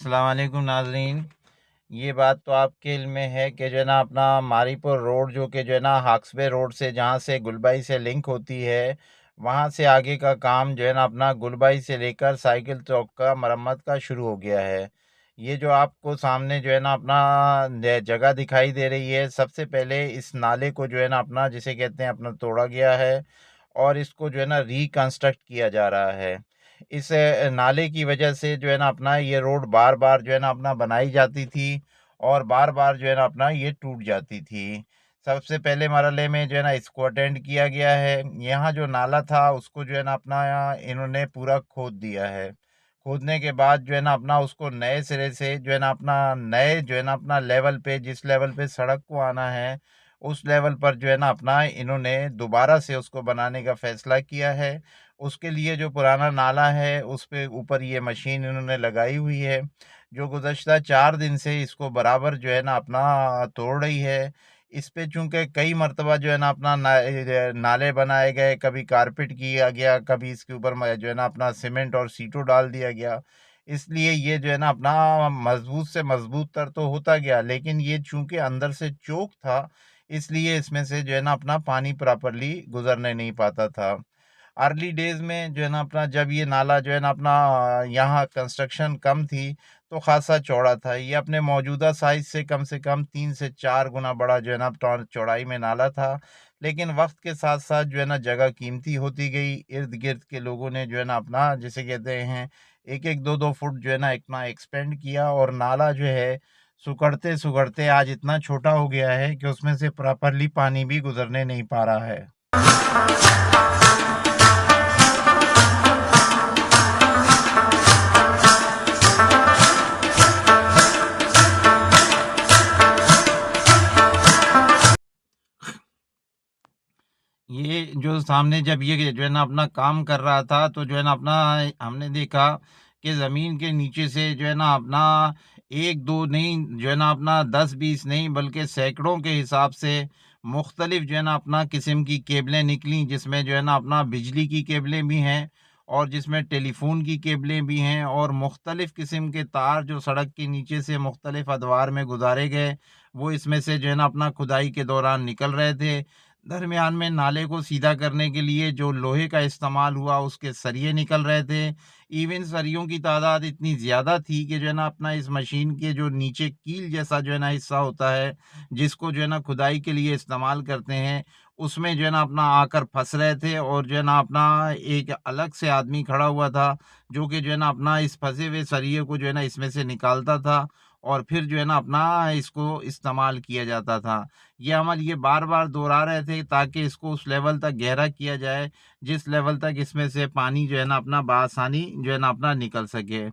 अस्सलाम वालेकुम नाज़रीन। ये बात तो आपके इल्म में है कि जो है ना अपना मारीपुर रोड जो कि जो है ना हाक्सबे रोड से जहाँ से गुलबाई से लिंक होती है, वहाँ से आगे का काम जो है ना अपना गुलबाई से लेकर साइकिल चौक का मरम्मत का शुरू हो गया है। ये जो आपको सामने जो है ना अपना जगह दिखाई दे रही है, सबसे पहले इस नाले को जो है ना अपना जिसे कहते हैं अपना तोड़ा गया है और इसको जो है ना रिकंस्ट्रक्ट किया जा रहा है। इस नाले की वजह से जो है ना अपना ये रोड बार-बार जो है ना अपना बनाई जाती थी और बार-बार जो है ना अपना ये टूट जाती थी। सबसे पहले मरहले में जो है ना इसको अटेंड किया गया है। यहाँ जो नाला था उसको जो है ना अपना इन्होंने पूरा खोद दिया है। खोदने के बाद जो है ना अपना उसको नए सिरे से जो है ना अपना नए जो है ना अपना लेवल पे जिस लेवल पे सड़क को आना है, उस लेवल पर जो है ना अपना इन्होंने दोबारा से उसको बनाने का फैसला किया है। उसके लिए जो पुराना नाला है, उस पे ऊपर ये मशीन इन्होंने लगाई हुई है, जो गुज़श्ता 4 दिन से इसको बराबर जो है ना अपना तोड़ रही है। इस पे चूँकि कई मर्तबा जो है ना अपना नाले बनाए गए, कभी कारपेट किया गया, कभी इसके ऊपर जो है ना अपना सीमेंट और सीटू डाल दिया गया। इसलिए ये जो है ना अपना मज़बूत से मज़बूत तर तो होता गया, लेकिन ये चूँकि अंदर से चोक था, इसलिए इसमें से जो है ना अपना पानी प्रॉपरली गुज़रने नहीं पाता था। अर्ली डेज़ में जो है ना अपना जब ये नाला जो है ना अपना यहाँ कंस्ट्रक्शन कम थी, तो ख़ासा चौड़ा था। ये अपने मौजूदा साइज़ से कम 3 से 4 गुना बड़ा जो है ना चौड़ाई में नाला था। लेकिन वक़्त के साथ-साथ जो है ना जगह कीमती होती गई, इर्द-गिर्द के लोगों ने जो है ना अपना जिसे कहते हैं 1-1 2-2 फुट जो है ना इतना एक्सपेंड किया और नाला जो है सुखड़ते-सुखड़ते आज इतना छोटा हो गया है कि उसमें से प्रॉपरली पानी भी गुज़रने नहीं पा रहा है। ये जो सामने जब ये जो है ना अपना काम कर रहा था, तो जो है ना अपना हमने देखा कि ज़मीन के नीचे से जो है ना अपना 1-2 नहीं जो है ना अपना 10-20 नहीं बल्कि सैकड़ों के हिसाब से मुख्तलिफ जो है ना अपना किस्म की केबलें निकली, जिसमें जो है ना अपना बिजली की केबलें भी हैं और जिसमें टेलीफ़ोन की केबलें भी हैं और मुख्तलिफ किस्म के तार जो सड़क के नीचे से मुख्तलिफ अदवार में गुज़ारे गए, वो इसमें से जो है ना अपना खुदाई के दौरान निकल रहे थे। दरमियान में नाले को सीधा करने के लिए जो लोहे का इस्तेमाल हुआ उसके सरिये निकल रहे थे। इवन सरियों की तादाद इतनी ज़्यादा थी कि जो है ना अपना इस मशीन के जो नीचे कील जैसा जो है ना हिस्सा होता है, जिसको जो है ना खुदाई के लिए इस्तेमाल करते हैं, उसमें जो है ना अपना आकर फँस रहे थे और जो है ना अपना एक अलग से आदमी खड़ा हुआ था, जो कि जो है ना अपना इस फँसे हुए सरिये को जो है ना इसमें से निकालता था और फिर जो है ना अपना इसको इस्तेमाल किया जाता था। ये अमल ये बार-बार दोहरा रहे थे ताकि इसको उस लेवल तक गहरा किया जाए, जिस लेवल तक इसमें से पानी जो है ना अपना बआसानी जो है ना अपना निकल सके।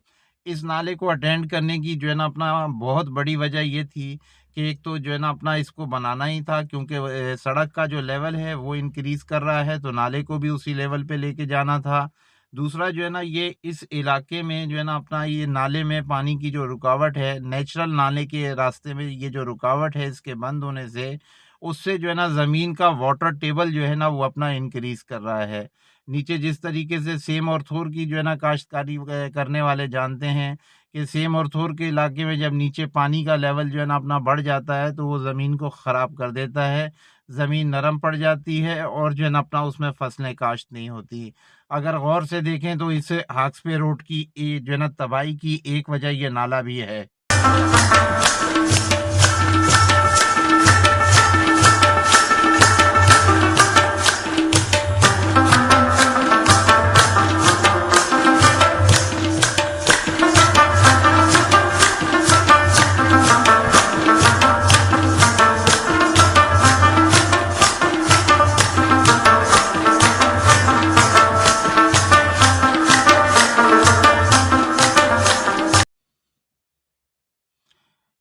इस नाले को अटेंड करने की जो है ना अपना बहुत बड़ी वजह ये थी कि एक तो जो है ना अपना इसको बनाना ही था, क्योंकि सड़क का जो लेवल है वो इंक्रीज़ कर रहा है, तो नाले को भी उसी लेवल पे लेके जाना था। दूसरा जो है ना ये इस इलाके में जो है ना अपना ये नाले में पानी की जो रुकावट है, नेचुरल नाले के रास्ते में ये जो रुकावट है इसके बंद होने से, उससे जो है ना ज़मीन का वाटर टेबल जो है ना वो अपना इंक्रीज़ कर रहा है। नीचे जिस तरीके से सेम और थोर की जो है ना काश्तकारी करने वाले जानते हैं कि सेम और थोर के इलाके में जब नीचे पानी का लेवल जो है ना अपना बढ़ जाता है, तो वो ज़मीन को ख़राब कर देता है। ज़मीन नरम पड़ जाती है और जो है ना अपना उसमें फसलें काश्त नहीं होती। अगर गौर से देखें तो इस हाक्सपे रोड की जो है ना तबाही की एक वजह ये नाला भी है।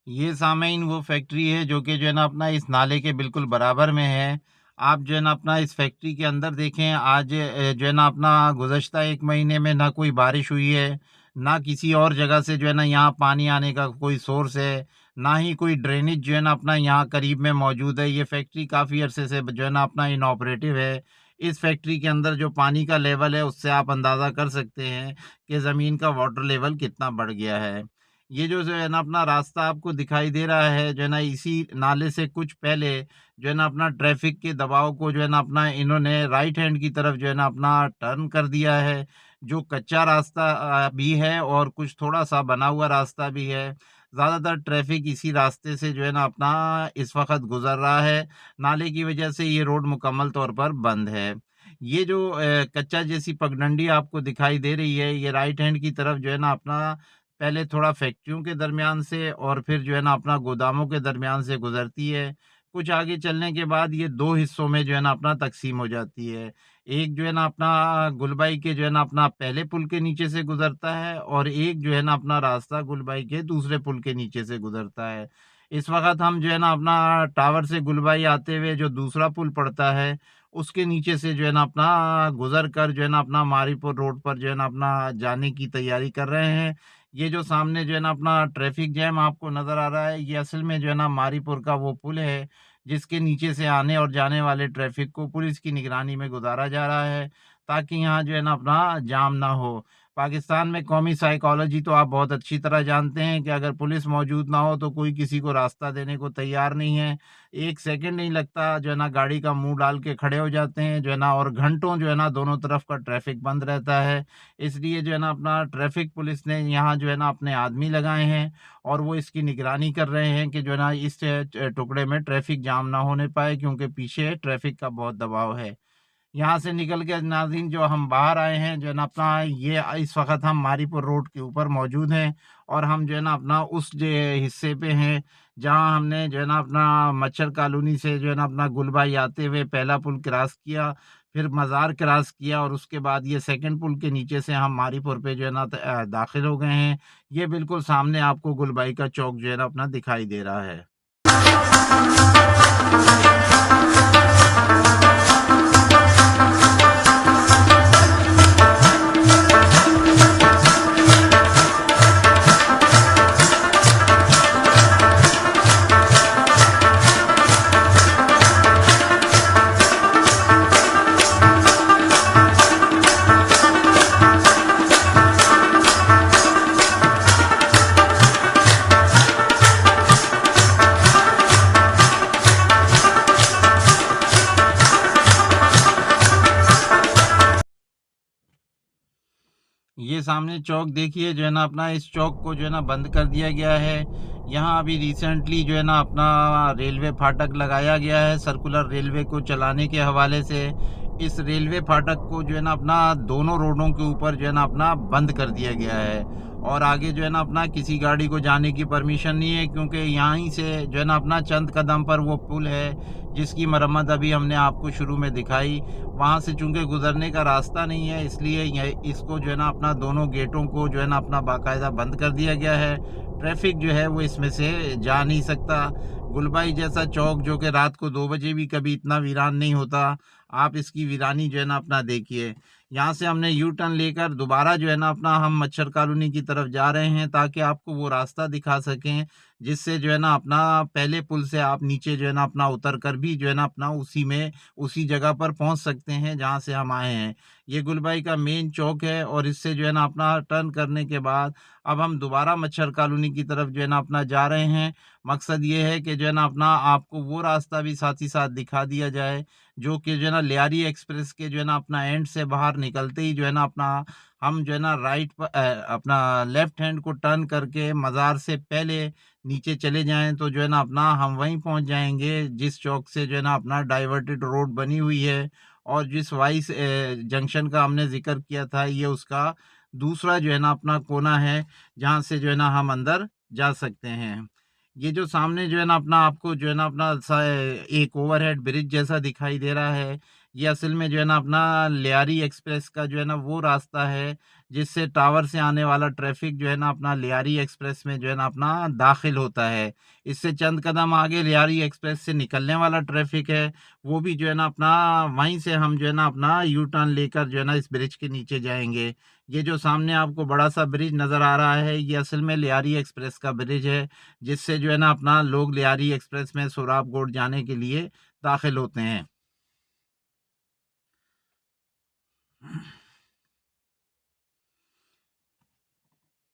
ये सामईन वो फैक्ट्री है जो कि जो है ना अपना इस नाले के बिल्कुल बराबर में है। आप जो है ना अपना इस फैक्ट्री के अंदर देखें, आज जो है ना अपना गुज़श्ता 1 महीने में ना कोई बारिश हुई है, ना किसी और जगह से जो है ना यहाँ पानी आने का कोई सोर्स है, ना ही कोई ड्रेनेज जो है ना अपना यहाँ करीब में मौजूद है। ये फैक्ट्री काफ़ी अरसे से जो है ना अपना इनऑपरेटिव है। इस फैक्ट्री के अंदर जो पानी का लेवल है उससे आप अंदाज़ा कर सकते हैं कि ज़मीन का वाटर लेवल कितना बढ़ गया है। ये जो है ना अपना रास्ता आपको दिखाई दे रहा है, जो है ना इसी नाले से कुछ पहले जो है ना अपना ट्रैफ़िक के दबाव को जो है ना अपना इन्होंने राइट हैंड की तरफ जो है ना अपना टर्न कर दिया है। जो कच्चा रास्ता भी है और कुछ थोड़ा-सा बना हुआ रास्ता भी है। ज़्यादातर ट्रैफ़िक इसी रास्ते से जो है ना अपना इस वक़्त गुज़र रहा है। नाले की वजह से ये रोड मुकम्मल तौर पर बंद है। ये जो कच्चा जैसी पगडंडी आपको दिखाई दे रही है, ये राइट हैंड की तरफ जो है ना अपना पहले थोड़ा फैक्ट्रियों के दरमियान से और फिर जो है ना अपना गोदामों के दरमियान से गुज़रती है। कुछ आगे चलने के बाद ये 2 हिस्सों में जो है ना अपना तक़सीम हो जाती है। एक जो है ना अपना गुलबाई के जो है ना अपना पहले पुल के नीचे से गुज़रता है और एक जो है ना अपना रास्ता गुलबाई के दूसरे पुल के नीचे से गुज़रता है। इस वक़्त हम जो है ना अपना टावर से गुलबाई आते हुए जो दूसरा पुल पड़ता है, उसके नीचे से जो है ना अपना गुज़र कर जो है ना अपना मारीपुर रोड पर जो है ना अपना जाने की तैयारी कर रहे हैं। ये जो सामने जो है ना अपना ट्रैफ़िक जैम आपको नज़र आ रहा है, ये असल में जो है ना मारीपुर का वो पुल है, जिसके नीचे से आने और जाने वाले ट्रैफ़िक को पुलिस की निगरानी में गुज़ारा जा रहा है, ताकि यहाँ जो है ना अपना जाम ना हो। पाकिस्तान में कौमी साइकोलॉजी तो आप बहुत अच्छी तरह जानते हैं कि अगर पुलिस मौजूद ना हो, तो कोई किसी को रास्ता देने को तैयार नहीं है। 1 सेकंड नहीं लगता, जो है ना गाड़ी का मुँह डाल के खड़े हो जाते हैं, जो है ना और घंटों जो है ना दोनों तरफ का ट्रैफ़िक बंद रहता है। इसलिए जो है ना अपना ट्रैफ़िक पुलिस ने यहाँ जो है ना अपने आदमी लगाए हैं और वो इसकी निगरानी कर रहे हैं कि जो है ना इस टुकड़े में ट्रैफ़िक जाम ना होने पाए, क्योंकि पीछे ट्रैफ़िक का बहुत दबाव है। यहाँ से निकल के नाज़रीन जो हम बाहर आए हैं, जो है ना अपना ये इस वक़्त हम मारीपुर रोड के ऊपर मौजूद हैं और हम जो है ना अपना उस हिस्से पे हैं, जहाँ हमने जो है ना अपना मच्छर कॉलोनी से जो है ना अपना गुलबाई आते हुए पहला पुल क्रॉस किया, फिर मज़ार क्रॉस किया और उसके बाद ये सेकंड पुल के नीचे से हम मारीपुर पे जो है ना दाखिल हो गए हैं। ये बिल्कुल सामने आपको गुलबाई का चौक जो है ना अपना दिखाई दे रहा है। ये सामने चौक देखिए, जो है ना अपना इस चौक को जो है ना बंद कर दिया गया है। यहाँ अभी रिसेंटली जो है ना अपना रेलवे फाटक लगाया गया है, सर्कुलर रेलवे को चलाने के हवाले से। इस रेलवे फाटक को जो है ना अपना दोनों रोडों के ऊपर जो है ना अपना बंद कर दिया गया है और आगे जो है ना अपना किसी गाड़ी को जाने की परमिशन नहीं है, क्योंकि यहीं से जो है ना अपना चंद कदम पर वो पुल है, जिसकी मरम्मत अभी हमने आपको शुरू में दिखाई। वहाँ से चूँकि गुज़रने का रास्ता नहीं है, इसलिए ये इसको जो है ना अपना दोनों गेटों को जो है ना अपना बाकायदा बंद कर दिया गया है। ट्रैफ़िक जो है वो इसमें से जा नहीं सकता। गुलबाई जैसा चौक जो कि रात को 2 बजे भी कभी इतना वीरान नहीं होता, आप इसकी वीरानी जो है ना अपना देखिए। यहाँ से हमने यू टर्न लेकर दोबारा जो है ना अपना हम मच्छर कॉलोनी की तरफ जा रहे हैं, ताकि आपको वो रास्ता दिखा सकें, जिससे जो है ना अपना पहले पुल से आप नीचे जो है ना अपना उतर कर भी जो है ना अपना उसी जगह पर पहुँच सकते हैं जहाँ से हम आए हैं। ये गुलबाई का मेन चौक है और इससे जो है ना अपना टर्न करने के बाद अब हम दोबारा मच्छर कॉलोनी की तरफ जो है ना अपना जा रहे हैं। मकसद ये है कि जो है ना अपना आपको वो रास्ता भी साथ ही साथ दिखा दिया जाए, जो कि जो है ना लियारी एक्सप्रेस के जो है ना अपना एंड से बाहर निकलते ही जो है ना अपना हम जो है ना अपना लेफ्ट हैंड को टर्न करके मज़ार से पहले नीचे चले जाएँ, तो जो है ना अपना हम वहीं पहुँच जाएँगे, जिस चौक से जो है ना अपना डाइवर्टेड रोड बनी हुई है और जिस जंक्शन का हमने ज़िक्र किया था, ये उसका दूसरा जो है ना अपना कोना है, जहाँ से जो है ना हम अंदर जा सकते हैं। ये जो सामने जो है ना अपना आपको जो है ना अपना एक ओवरहेड ब्रिज जैसा दिखाई दे रहा है, ये असल में जो है ना अपना लियारी एक्सप्रेस का जो है ना वो रास्ता है, जिससे टावर से आने वाला ट्रैफ़िक जो है ना अपना लियारी एक्सप्रेस में जो है ना अपना दाखिल होता है। इससे चंद कदम आगे लियारी एक्सप्रेस से निकलने वाला ट्रैफ़िक है, वो भी जो है ना अपना वहीं से हम जो है ना अपना यू टर्न लेकर जो है ना इस ब्रिज के नीचे जाएँगे। ये जो सामने आपको बड़ा-सा ब्रिज नज़र आ रहा है, ये असल में लियारी एक्सप्रेस का ब्रिज है, जिससे जो है ना अपना लोग लियारी एक्सप्रेस में सोराबकोट जाने के लिए दाखिल होते हैं।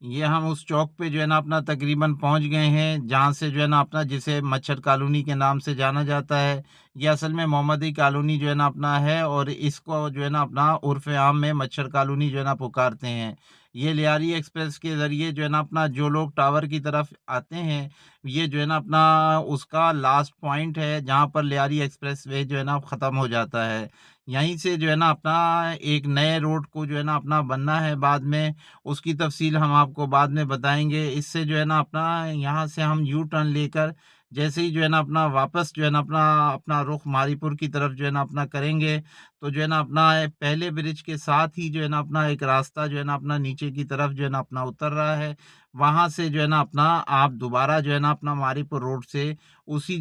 ये हम उस चौक पे जो है ना अपना तकरीबन पहुँच गए हैं, जहाँ से जो है ना अपना जिसे मच्छर कॉलोनी के नाम से जाना जाता है। ये असल में मोहम्मदी कॉलोनी जो है ना अपना है और इसको जो है ना अपना उर्फ़ आम में मच्छर कॉलोनी जो है ना पुकारते हैं। ये लियारी एक्सप्रेस के ज़रिए जो है ना अपना जो लोग टावर की तरफ आते हैं, ये जो है ना अपना उसका लास्ट पॉइंट है, जहाँ पर लियारी एक्सप्रेसवे जो है ना ख़त्म हो जाता है। यहीं से जो है ना अपना एक नए रोड को जो है ना अपना बनना है बाद में, उसकी तफ़सील हम आपको बाद में बताएँगे। इससे जो है ना अपना यहाँ से हम यू टर्न लेकर जैसे ही जो है ना अपना वापस जो है ना अपना अपना रुख मारीपुर की तरफ जो है ना अपना करेंगे, तो जो है ना अपना पहले ब्रिज के साथ ही जो है ना अपना एक रास्ता जो है ना अपना नीचे की तरफ जो है ना अपना उतर रहा है। वहाँ से जो है ना अपना आप दोबारा जो है ना अपना मारीपुर रोड से उसी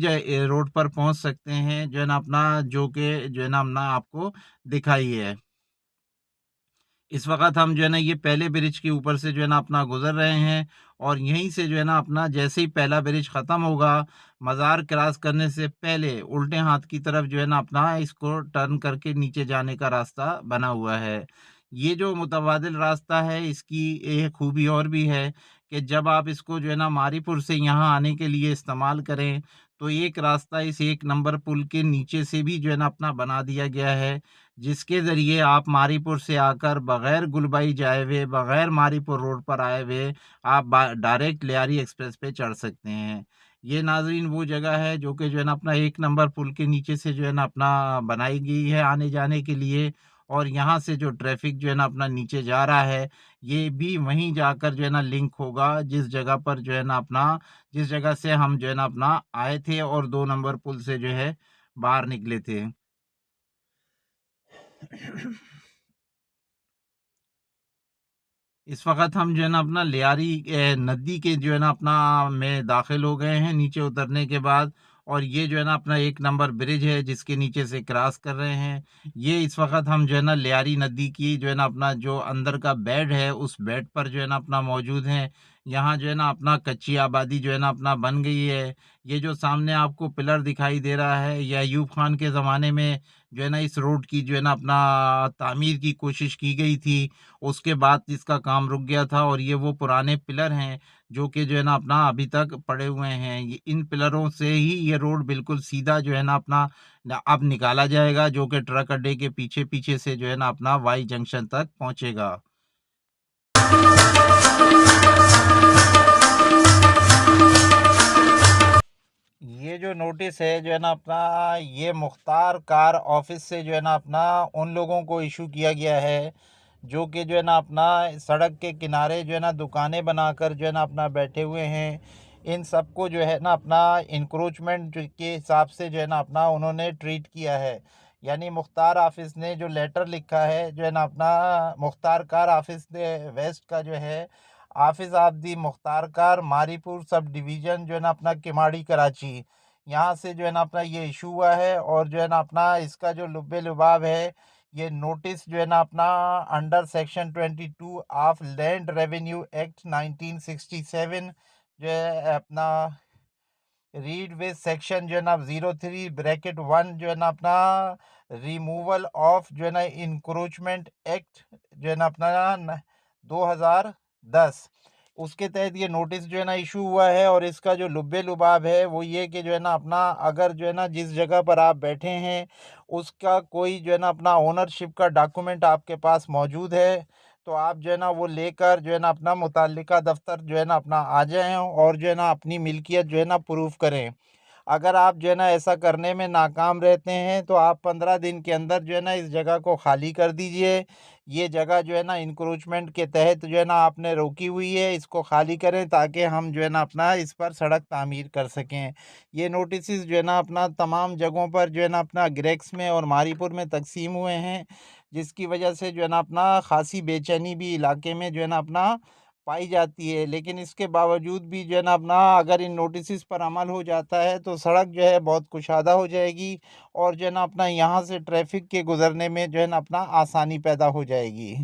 रोड पर पहुँच सकते हैं, जो है ना अपना जो कि जो है ना अपना आपको दिखाई है। इस वक़्त हम जो है ना ये पहले ब्रिज के ऊपर से जो है ना अपना गुज़र रहे हैं और यहीं से जो है ना अपना जैसे ही पहला ब्रिज ख़त्म होगा, मज़ार क्रॉस करने से पहले उल्टे हाथ की तरफ जो है ना अपना इसको टर्न करके नीचे जाने का रास्ता बना हुआ है। ये जो मुतबादिल रास्ता है इसकी एक खूबी और भी है कि जब आप इसको जो है ना मारीपुर से यहाँ आने के लिए इस्तेमाल करें, तो एक रास्ता इस 1 नंबर पुल के नीचे से भी जो है ना अपना बना दिया गया है। जिसके ज़रिए आप मारीपुर से आकर बग़ैर गुलबाई जाए हुए, बग़ैर मारीपुर रोड पर आए हुए, आप बा डायरेक्ट लियारी एक्सप्रेस पे चढ़ सकते हैं। ये नाज़रीन वो जगह है जो कि जो है ना अपना 1 नंबर पुल के नीचे से जो है ना अपना बनाई गई है आने-जाने के लिए और यहाँ से जो ट्रैफ़िक जो है ना अपना नीचे जा रहा है, ये भी वहीं जाकर जो है ना लिंक होगा जिस जगह पर जो है ना अपना जिस जगह से हम जो है ना अपना आए थे और 2 नंबर पुल से जो है बाहर निकले थे। इस वक़्त हम जो है ना अपना लियारी नदी के जो है ना अपना में दाखिल हो गए हैं नीचे उतरने के बाद और ये जो है ना अपना 1 नंबर ब्रिज है जिसके नीचे से क्रॉस कर रहे हैं। ये इस वक़्त हम जो है ना लियारी नदी की जो है ना अपना जो अंदर का बेड है उस बेड पर जो है ना अपना मौजूद हैं। यहाँ जो है ना अपना कच्ची आबादी जो है ना अपना बन गई है। ये जो सामने आपको पिलर दिखाई दे रहा है ये अयूब खान के ज़माने में जो है ना इस रोड की जो है ना अपना तामीर की कोशिश की गई थी। उसके बाद इसका काम रुक गया था और ये वो पुराने पिलर हैं, जो कि जो है ना अपना अभी तक पड़े हुए हैं। ये इन पिलरों से ही ये रोड बिल्कुल सीधा जो है ना अपना न अब निकाला जाएगा, जो कि ट्रक अड्डे के पीछे-पीछे से जो है ना अपना वाई जंक्शन तक पहुँचेगा। ये जो नोटिस है जो है ना अपना ये मुख्तार कार ऑफिस से जो है ना अपना उन लोगों को इशू किया गया है जो कि जो है ना अपना सड़क के किनारे जो है ना दुकानें बनाकर जो है ना अपना बैठे हुए हैं। इन सबको जो है ना अपना इंक्रोचमेंट के हिसाब से जो है ना अपना उन्होंने ट्रीट किया है। यानी मुख्तार ऑफिस ने जो लेटर लिखा है जो है ना अपना मुख्तार कार ऑफिस वेस्ट का जो है office of the Mukhtar car Mauripur sub division जो है ना अपना किमाड़ी कराची, यहाँ से जो है ना अपना ये इशू हुआ है और जो है ना अपना इसका जो लुब्बे-लुबाब है, ये नोटिस जो है ना अपना under section 22 of land revenue act 1967 जो है अपना रीड विद सेक्शन जो है ना 03 ब्रैकेट 1 जो है ना अपना रिमूवल ऑफ जो है ना इंक्रोचमेंट एक्ट जो है ना अपना 2010 उसके तहत ये नोटिस जो है ना इशू हुआ है और इसका जो लुब्बे लुबाब है वो ये कि जो है ना अपना अगर जो है ना जिस जगह पर आप बैठे हैं उसका कोई जो है ना अपना ओनरशिप का डॉक्यूमेंट आपके पास मौजूद है तो आप जो है ना वो लेकर जो है ना अपना मुतल्लिका दफ्तर जो है ना अपना आ जाएं और जो है ना अपनी मिल्कियत जो है ना प्रूफ करें। अगर आप जो है ना ऐसा करने में नाकाम रहते हैं तो आप 15 दिन के अंदर जो है ना इस जगह को खाली कर दीजिए। ये जगह जो है ना इंक्रोचमेंट के तहत जो है ना आपने रोकी हुई है, इसको खाली करें ताकि हम जो है ना अपना इस पर सड़क तामीर कर सकें। ये नोटिसेस जो है ना अपना तमाम जगहों पर जो है ना अपना ग्रेक्स में और मारीपुर में तकसीम हुए हैं, जिसकी वजह से जो है ना अपना ख़ासी बेचैनी भी इलाके में जो है ना अपना पाई जाती है। लेकिन इसके बावजूद भी जो है ना अपना अगर इन नोटिसिस पर अमल हो जाता है तो सड़क जो है बहुत कुशादा हो जाएगी और जो है ना अपना यहाँ से ट्रैफ़िक के गुज़रने में जो है ना अपना आसानी पैदा हो जाएगी।